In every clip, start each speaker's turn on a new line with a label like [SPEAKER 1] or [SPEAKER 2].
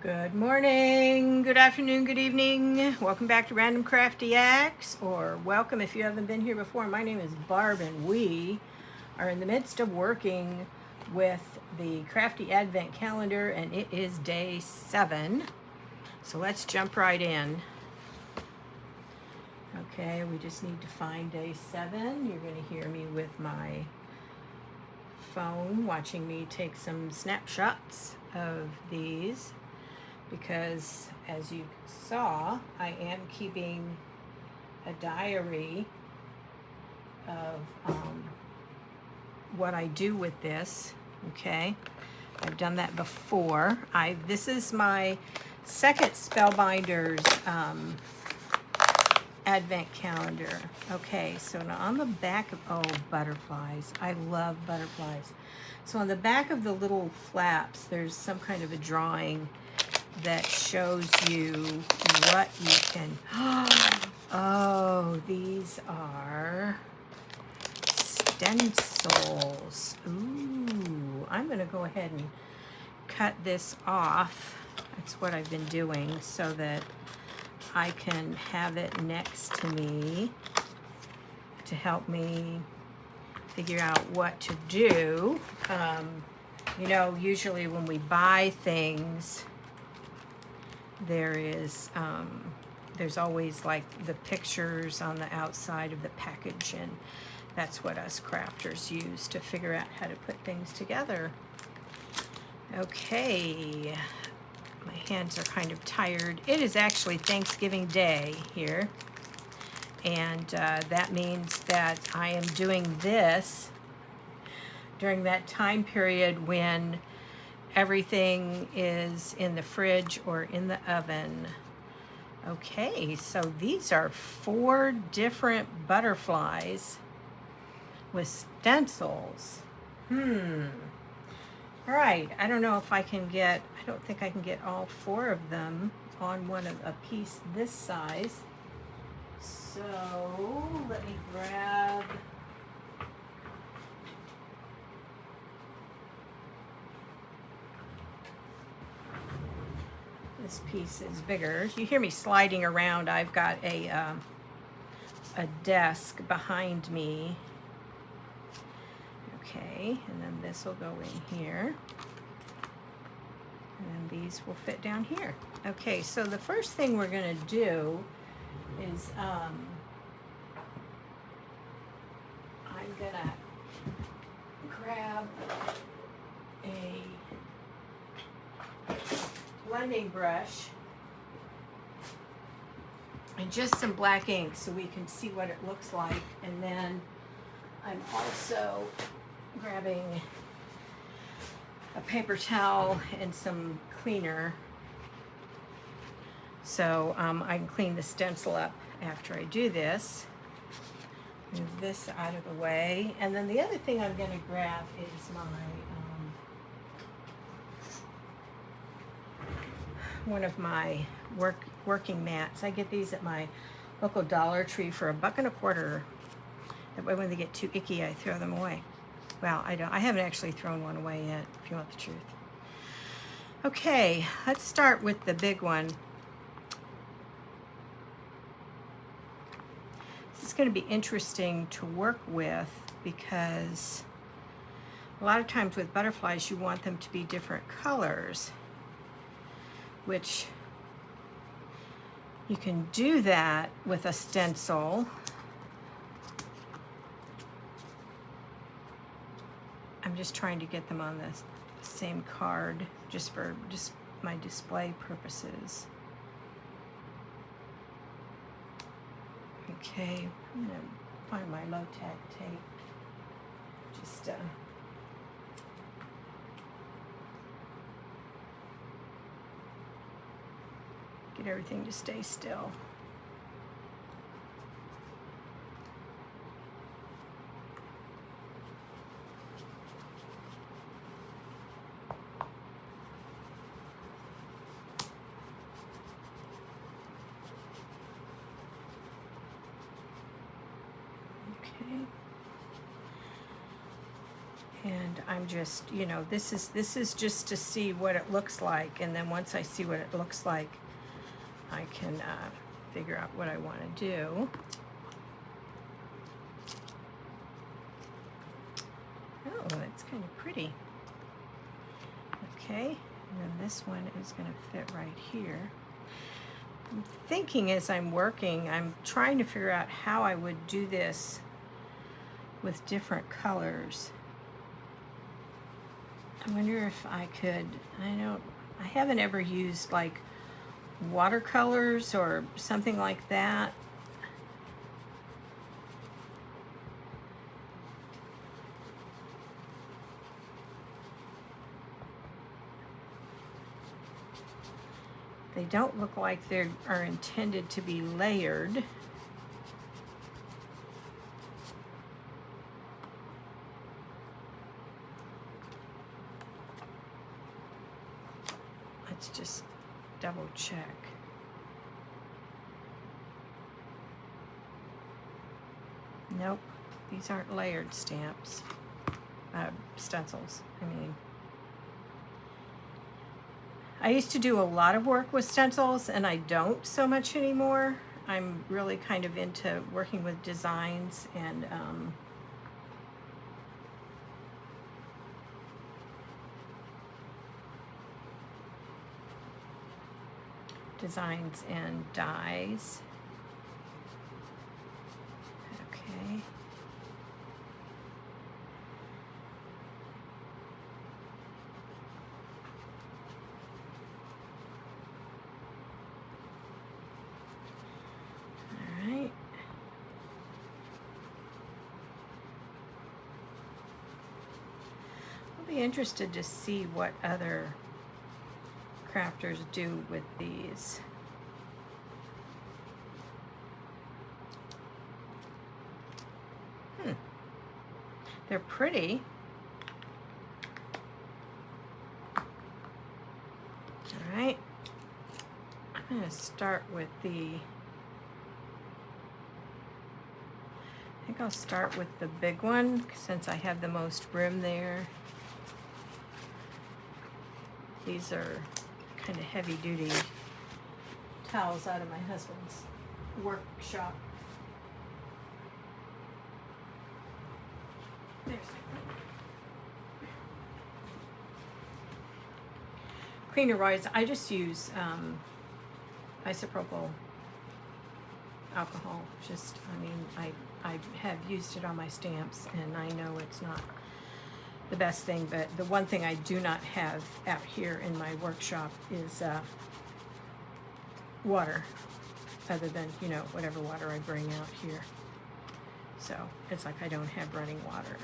[SPEAKER 1] Good morning, good afternoon, good evening. Welcome back to Random Crafty Acts, or welcome if you haven't been here before. My name is Barb, and we are in the midst of working with the Crafty Advent Calendar, and it is day 7. So let's jump right in. Okay, we just need to find day 7. You're going to hear me with my phone, watching me take some snapshots of these. Because as you saw, I am keeping a diary of what I do with this. Okay, I've done that before. This is my second Spellbinders Advent calendar. Okay, so now on the back of butterflies. I love butterflies. So on the back of the little flaps, there's some kind of a drawing that shows you what you can. Oh, these are stencils. Ooh, I'm going to go ahead and cut this off. That's what I've been doing so that I can have it next to me to help me figure out what to do. Usually when we buy things, there's always like the pictures on the outside of the package, and that's what us crafters use to figure out how to put things together. Okay, my hands are kind of tired. It is actually Thanksgiving Day here, and that means that I am doing this during that time period when everything is in the fridge or in the oven. Okay, so these are 4 different butterflies with stencils. All right, I don't know if I can get, I don't think I can get all 4 of them on a piece this size. So let me grab this piece is bigger. You hear me sliding around. I've got a desk behind me. Okay, and then this will go in here. And then these will fit down here. Okay, so the first thing we're going to do is I'm going to grab a blending brush and just some black ink so we can see what it looks like. And then I'm also grabbing a paper towel and some cleaner so I can clean the stencil up after I do this. Move this out of the way. And then the other thing I'm going to grab is my one of my working mats. I get these at my local Dollar Tree for $1.25. That way when they get too icky, I throw them away. Well, I haven't actually thrown one away yet, if you want the truth. Okay, let's start with the big one. This is going to be interesting to work with because a lot of times with butterflies, you want them to be different colors, which you can do that with a stencil. I'm just trying to get them on the same card just for my display purposes. Okay, I'm gonna find my low-tack tape. Just get everything to stay still. And I'm just, you know, this is just to see what it looks like, and then once I see what it looks like, I can figure out what I want to do. Oh, that's kind of pretty. Okay, and then this one is going to fit right here. I'm thinking as I'm working, I'm trying to figure out how I would do this with different colors. I wonder if I could, I haven't ever used like watercolors or something like that. They don't look like they are intended to be layered. Let's just double check. Nope, these aren't layered stamps, stencils, I mean. I used to do a lot of work with stencils, and I don't so much anymore. I'm really kind of into working with designs and dies. Okay. Be interested to see what other crafters do with these. They're pretty. All right. I'm going to start with I think I'll start with the big one since I have the most room there. These are kind of heavy-duty towels out of my husband's workshop. There's Cleaner Roy's. I just use isopropyl alcohol. I have used it on my stamps, and I know it's not the best thing, but the one thing I do not have out here in my workshop is water, other than, you know, whatever water I bring out here. So it's like I don't have running water.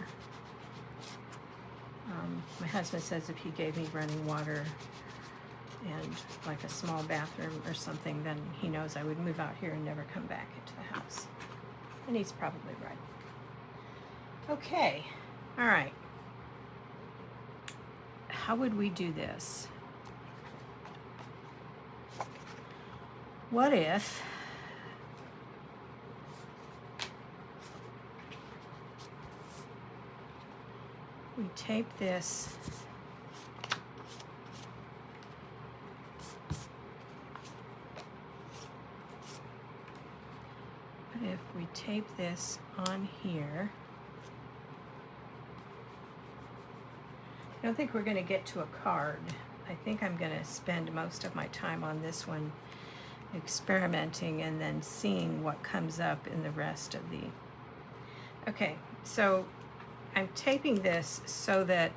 [SPEAKER 1] My husband says if he gave me running water and like a small bathroom or something, then he knows I would move out here and never come back into the house. And he's probably right. Okay, all right. How would we do this? What if we tape this on here? I don't think we're going to get to a card. I think I'm going to spend most of my time on this one experimenting and then seeing what comes up in the rest of the... Okay, so I'm taping this so that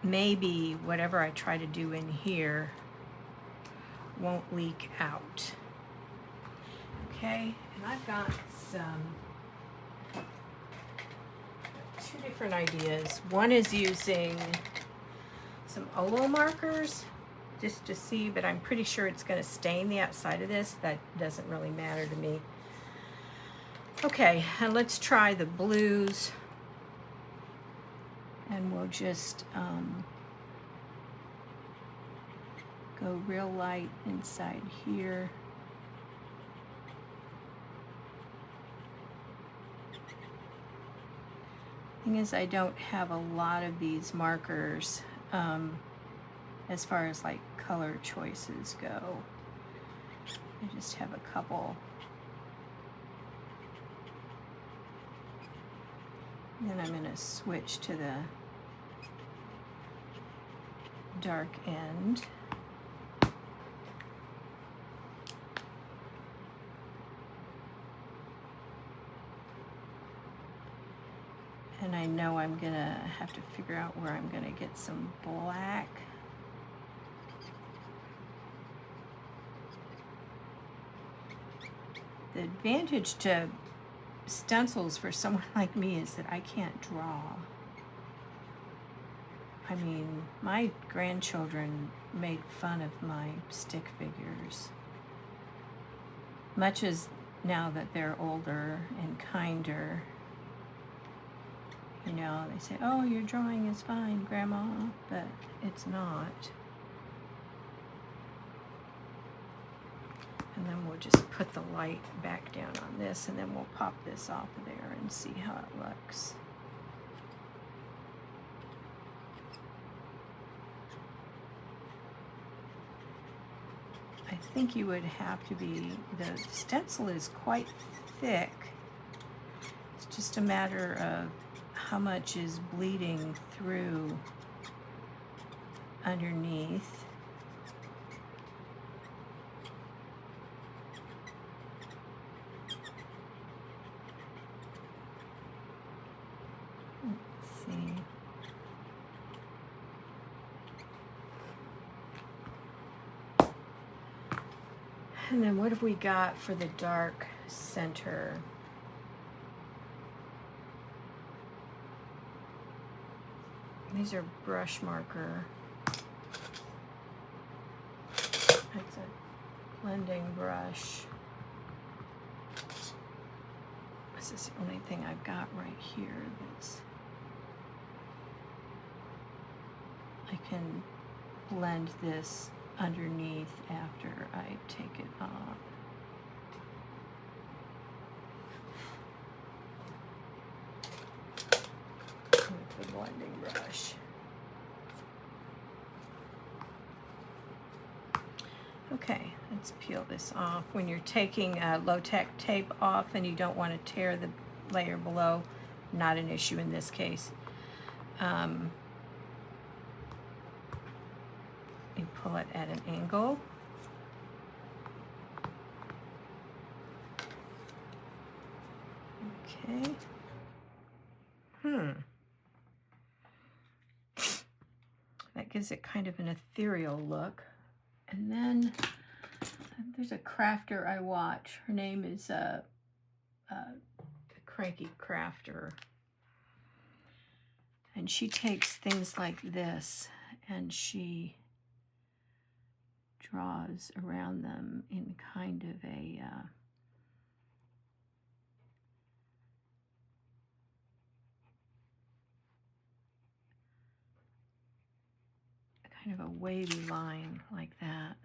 [SPEAKER 1] maybe whatever I try to do in here won't leak out. Okay, and I've got two different ideas. One is using some Olo markers just to see, but I'm pretty sure it's going to stain the outside of this. That doesn't really matter to me. Okay, and let's try the blues, and we'll just go real light inside here. Thing is, I don't have a lot of these markers as far as like color choices go. I just have a couple. And then I'm going to switch to the dark end. And I know I'm going to have to figure out where I'm going to get some black. The advantage to stencils for someone like me is that I can't draw. I mean, my grandchildren made fun of my stick figures. Much as now that they're older and kinder, you know, they say, oh, your drawing is fine, Grandma, but it's not. And then we'll just put the light back down on this, and then we'll pop this off of there and see how it looks. I think you would have to be, the stencil is quite thick. It's just a matter of how much is bleeding through underneath. Let's see. And then what have we got for the dark center? These are brush marker. That's a blending brush. This is the only thing I've got right here that's, I can blend this underneath after I take it off. With the blending brush. Okay, let's peel this off. When you're taking low-tech tape off and you don't want to tear the layer below, not an issue in this case. You pull it at an angle. Okay. That gives it kind of an ethereal look. And then there's a crafter I watch. Her name is Cranky Crafter. And she takes things like this and she draws around them in kind of a kind of a wavy line like that.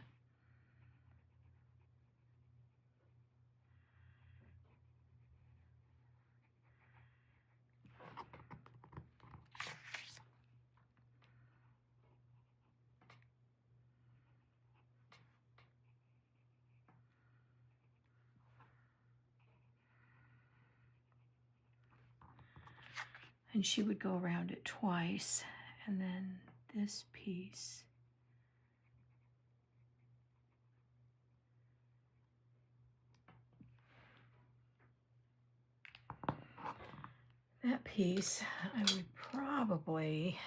[SPEAKER 1] And she would go around it twice, and then this piece. That piece, I would probably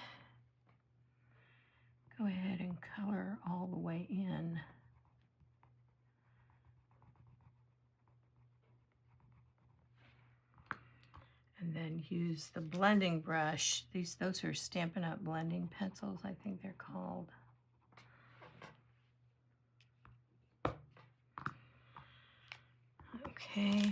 [SPEAKER 1] go ahead and color all the way in. And then use the blending brush. Those are Stampin' Up! Blending pencils, I think they're called. Okay.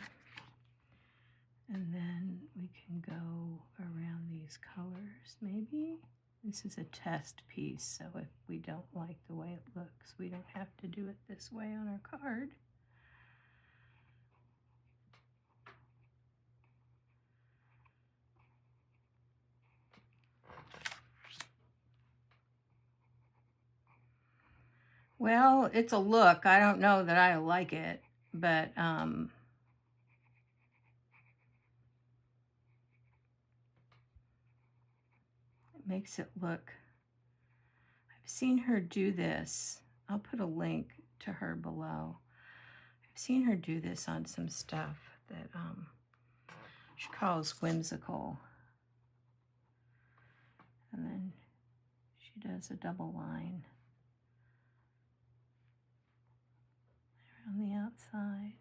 [SPEAKER 1] And then we can go around these colors, maybe. This is a test piece, so if we don't like the way it looks, we don't have to do it this way on our card. Well, it's a look. I don't know that I like it, but it makes it look. I've seen her do this. I'll put a link to her below. I've seen her do this on some stuff that she calls whimsical. And then she does a double line around the outside.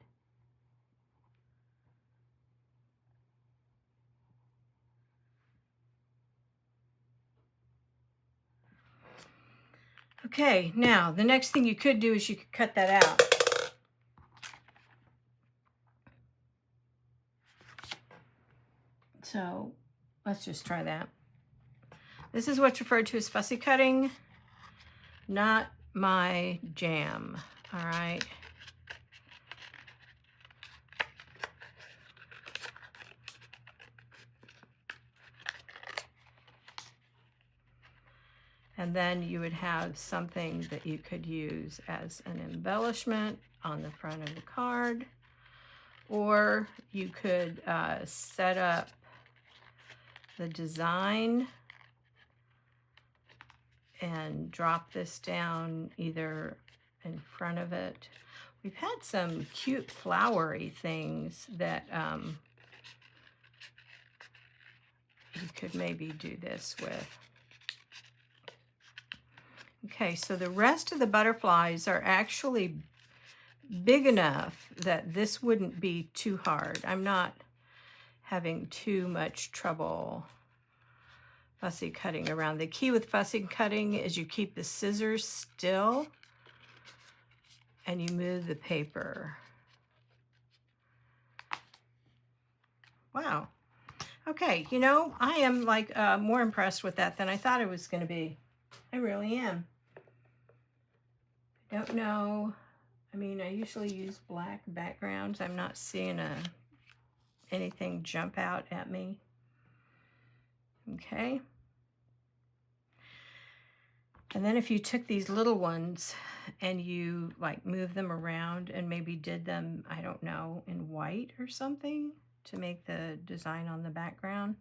[SPEAKER 1] Okay, now the next thing you could do is you could cut that out. So let's just try that. This is what's referred to as fussy cutting. Not my jam, all right? And then you would have something that you could use as an embellishment on the front of the card, or you could set up the design and drop this down either in front of it. We've had some cute flowery things that you could maybe do this with. Okay, so the rest of the butterflies are actually big enough that this wouldn't be too hard. I'm not having too much trouble fussy cutting around. The key with fussy cutting is you keep the scissors still and you move the paper. Wow. Okay, you know, I am like more impressed with that than I thought it was going to be. I really am. I don't know. I mean, I usually use black backgrounds. I'm not seeing anything jump out at me. Okay. And then if you took these little ones and you like move them around and maybe did them, I don't know, in white or something to make the design on the background,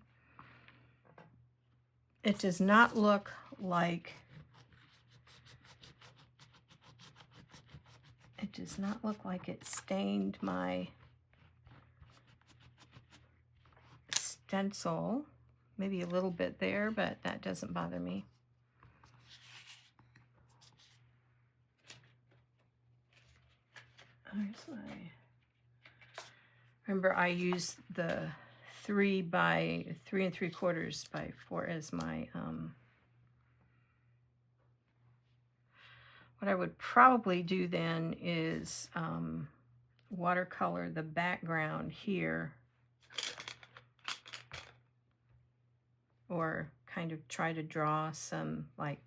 [SPEAKER 1] it does not look like it stained my stencil. Maybe a little bit there, but that doesn't bother me. Remember, I use the 3 by 3 3/4 by 4 as my what I would probably do then is watercolor the background here, or kind of try to draw some like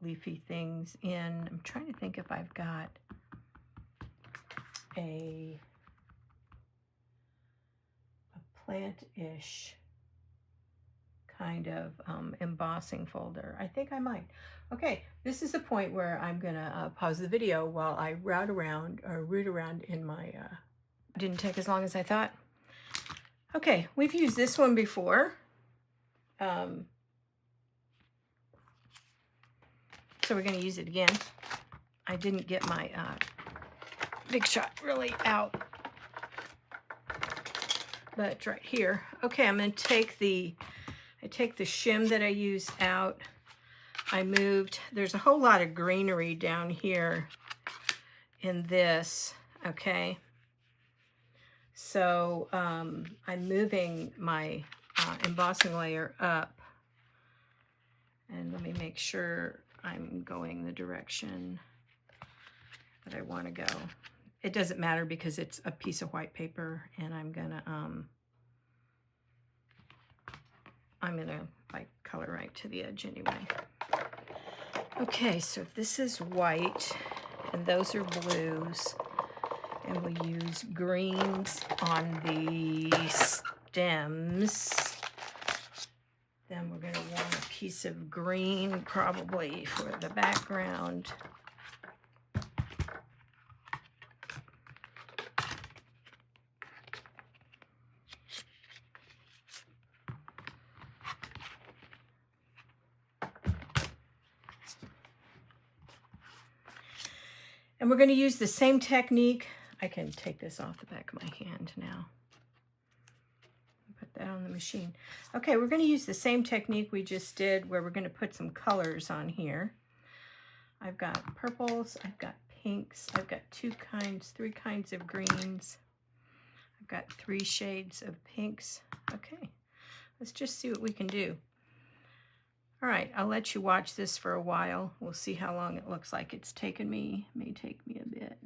[SPEAKER 1] leafy things in. I'm trying to think if I've got a plant-ish kind of embossing folder. I think I might. Okay, this is the point where I'm gonna pause the video while I root around in my, didn't take as long as I thought. Okay, we've used this one before. So we're gonna use it again. I didn't get my Big Shot really out, but it's right here. Okay, I'm gonna take the shim that I used out. I moved, there's a whole lot of greenery down here in this, okay? So I'm moving my embossing layer up, and let me make sure I'm going the direction that I want to go. It doesn't matter because it's a piece of white paper, and I'm gonna like color right to the edge anyway. Okay, so if this is white and those are blues, and we use greens on the stems, then we're going to want a piece of green probably for the background. And we're going to use the same technique. I can take this off the back of my hand now. Put that on the machine. Okay, we're going to use the same technique we just did where we're going to put some colors on here. I've got purples, I've got pinks, I've got three kinds of greens. I've got 3 shades of pinks. Okay, let's just see what we can do. All right, I'll let you watch this for a while. We'll see how long it looks like it's taken me. It may take me a bit.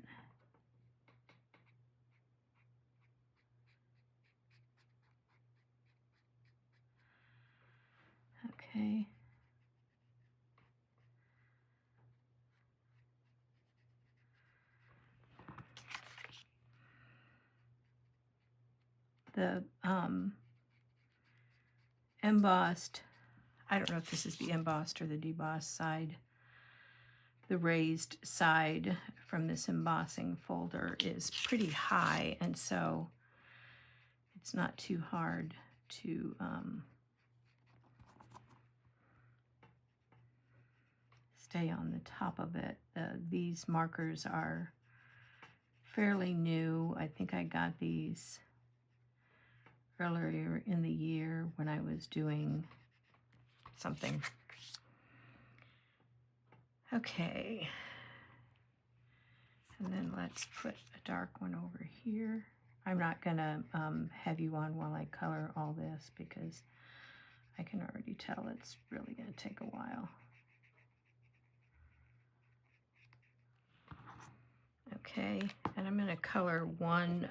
[SPEAKER 1] Okay. The embossed, I don't know if this is the embossed or the debossed side. The raised side from this embossing folder is pretty high, and so it's not too hard to stay on the top of it. These markers are fairly new. I think I got these earlier in the year when I was doing something. Okay. And then let's put a dark one over here. I'm not gonna have you on while I color all this because I can already tell it's really gonna take a while. Okay, and I'm gonna color one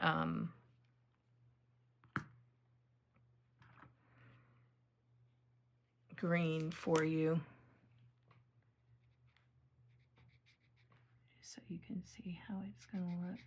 [SPEAKER 1] green for you, so you can see how it's going to look.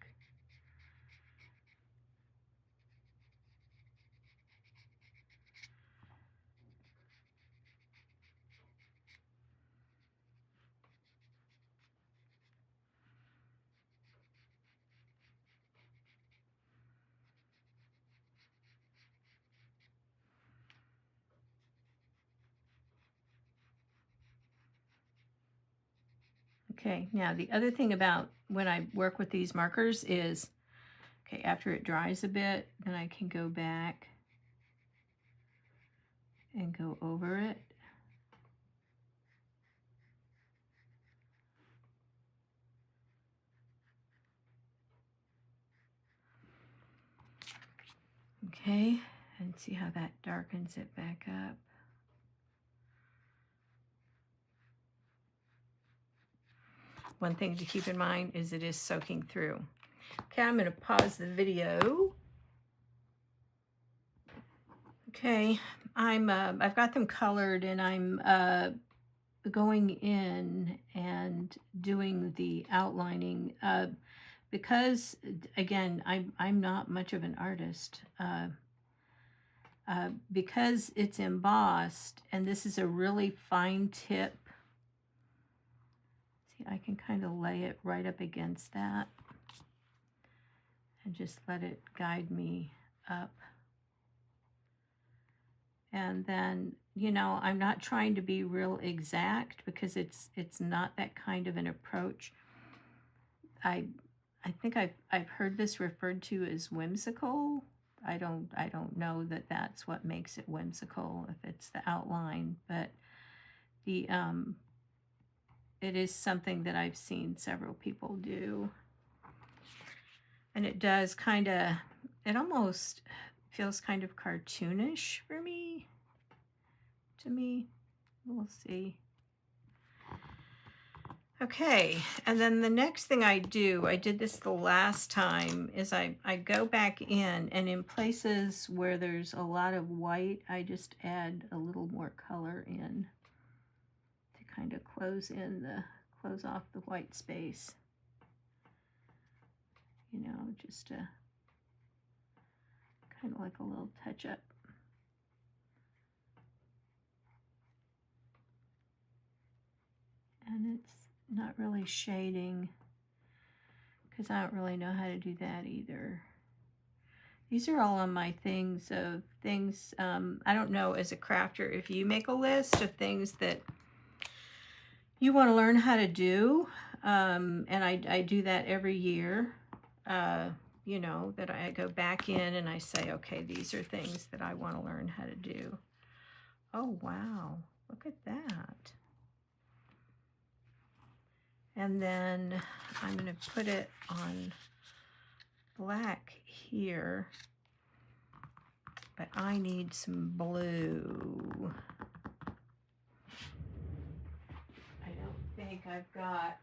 [SPEAKER 1] Okay, now the other thing about when I work with these markers is, okay, after it dries a bit, then I can go back and go over it. Okay, and see how that darkens it back up. One thing to keep in mind is it is soaking through. Okay, I'm going to pause the video. Okay, I've got them colored, and I'm going in and doing the outlining because, again, I'm not much of an artist. Because it's embossed, and this is a really fine tip. See, I can kind of lay it right up against that and just let it guide me up. And then, you know, I'm not trying to be real exact because it's not that kind of an approach. I think I've heard this referred to as whimsical. I don't know that that's what makes it whimsical, if it's the outline, but the it is something that I've seen several people do. And it does kind of, it almost feels kind of cartoonish for me, to me. We'll see. Okay, and then the next thing I do, I did this the last time, is I go back in, and in places where there's a lot of white, I just add a little more color in to kind of close off the white space. You know, just a kind of like a little touch up. And it's not really shading because I don't really know how to do that either. These are all on my things of things, I don't know as a crafter if you make a list of things that you want to learn how to do. And I do that every year. You know, that I go back in and I say, okay, these are things that I want to learn how to do. Oh, wow. Look at that. And then I'm going to put it on black here, but I need some blue. I don't think I've got...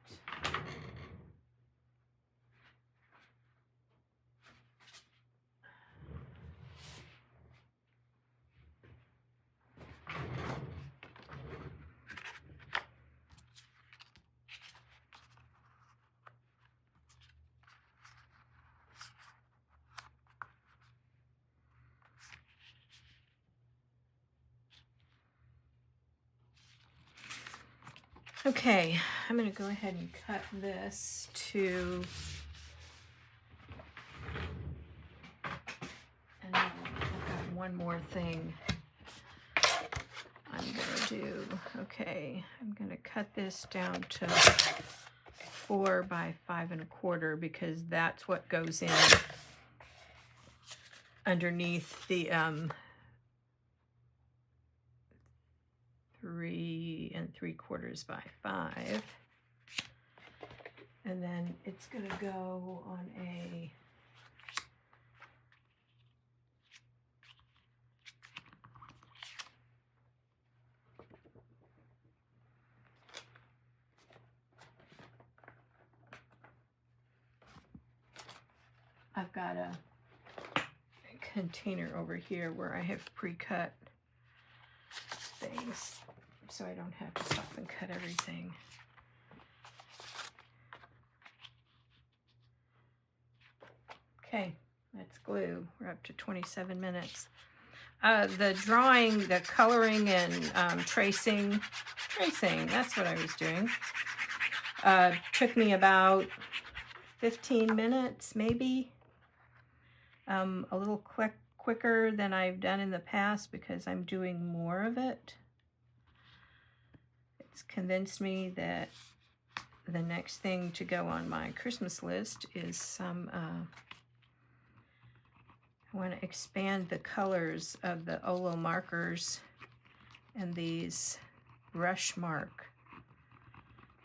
[SPEAKER 1] Okay, I'm going to go ahead and cut this to... And I've got one more thing I'm going to do. Okay, I'm going to cut this down to 4 by 5 1/4 because that's what goes in underneath the 3 3/4 by 5. And then it's going to go on a... I've got a container over here where I have pre-cut things, so I don't have to stop and cut everything. Okay, that's glue. We're up to 27 minutes. The drawing, the coloring and tracing, that's what I was doing. Took me about 15 minutes, maybe. A little quicker than I've done in the past because I'm doing more of it. It's convinced me that the next thing to go on my Christmas list is some, I want to expand the colors of the Olo markers and these brush mark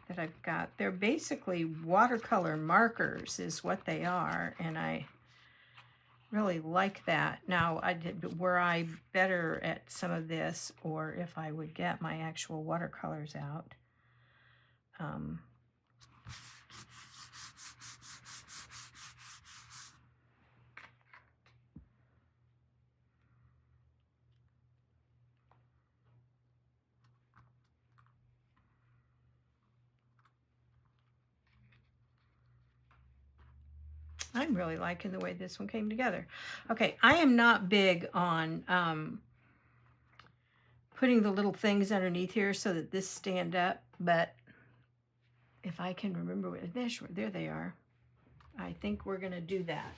[SPEAKER 1] that I've got. They're basically watercolor markers is what they are, and I really like that. Now, were I better at some of this, or if I would get my actual watercolors out. I'm really liking the way this one came together. Okay, I am not big on putting the little things underneath here so that this stand up, but if I can remember what there they are. I think we're gonna do that.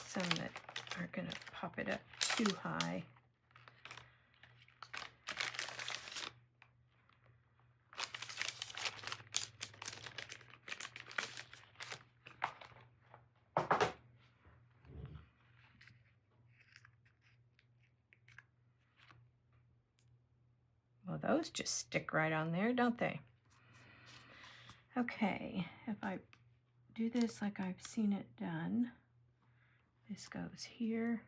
[SPEAKER 1] Some that are gonna pop it up too high. Well, those just stick right on there, don't they? Okay, if I do this like I've seen it done, this goes here,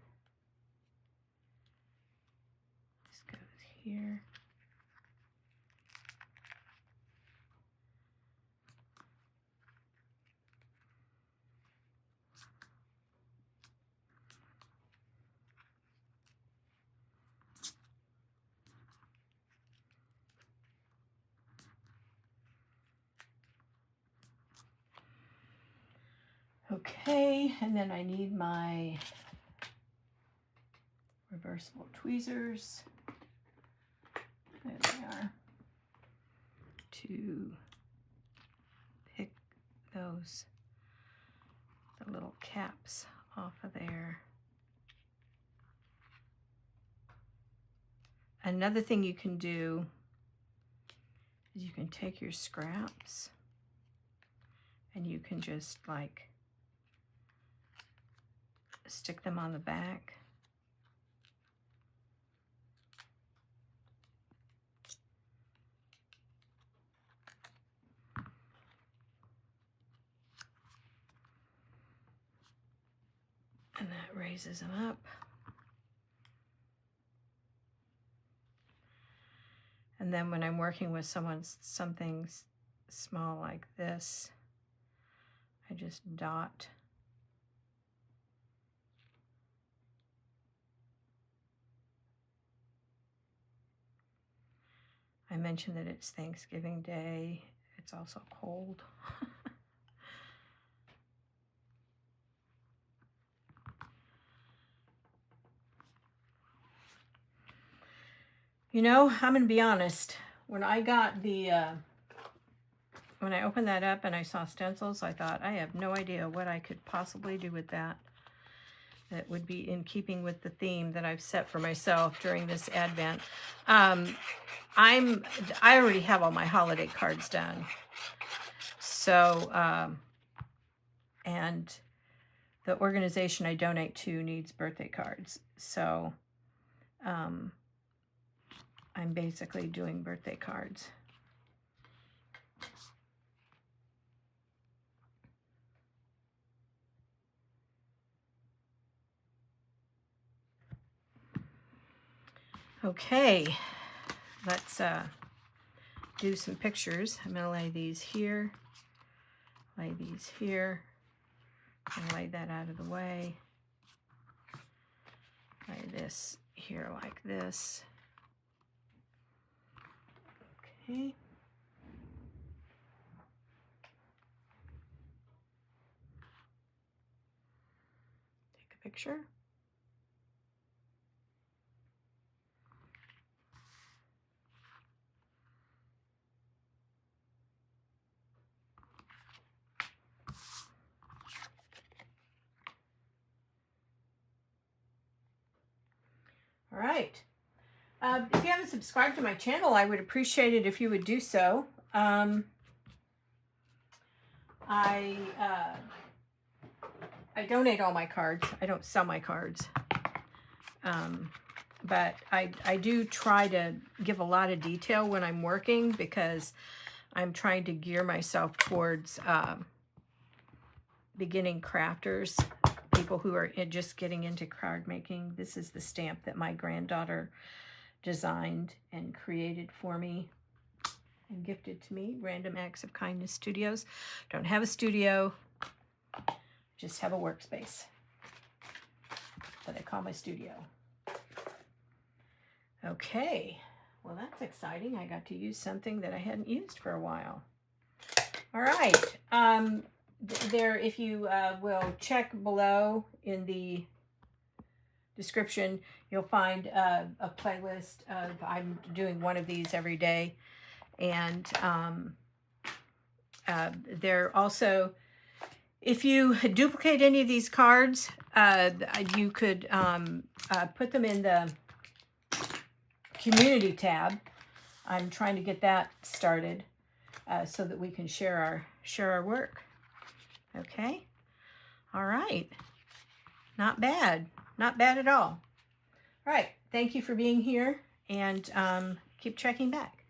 [SPEAKER 1] this goes here. Okay, and then I need my reversible tweezers. I to pick those, the little caps off of there. Another thing you can do is you can take your scraps and you can just like stick them on the back. And that raises them up. And then when I'm working with something small like this, I just dot. I mentioned that it's Thanksgiving Day. It's also cold. You know, I'm going to be honest. When I got the, when I opened that up and I saw stencils, I thought, I have no idea what I could possibly do with that. That would be in keeping with the theme that I've set for myself during this Advent. I already have all my holiday cards done. So, and the organization I donate to needs birthday cards. So, I'm basically doing birthday cards. Okay, let's do some pictures. I'm going to lay these here, lay these here, and lay that out of the way. Lay this here like this. Okay. Take a picture. All right. If you haven't subscribed to my channel, I would appreciate it if you would do so. I donate all my cards. I don't sell my cards. But I do try to give a lot of detail when I'm working because I'm trying to gear myself towards beginning crafters, people who are just getting into card making. This is the stamp that my granddaughter designed and created for me and gifted to me. Random Acts of Kindness Studios. Don't have a studio, just have a workspace that I call my studio. Okay, well that's exciting. I got to use something that I hadn't used for a while. All right, there, if you will check below in the description, you'll find a playlist of, I'm doing one of these every day. And there also, if you duplicate any of these cards, you could put them in the community tab. I'm trying to get that started so that we can share our work. Okay. All right. Not bad. Not bad at all. All right. Thank you for being here, and keep checking back.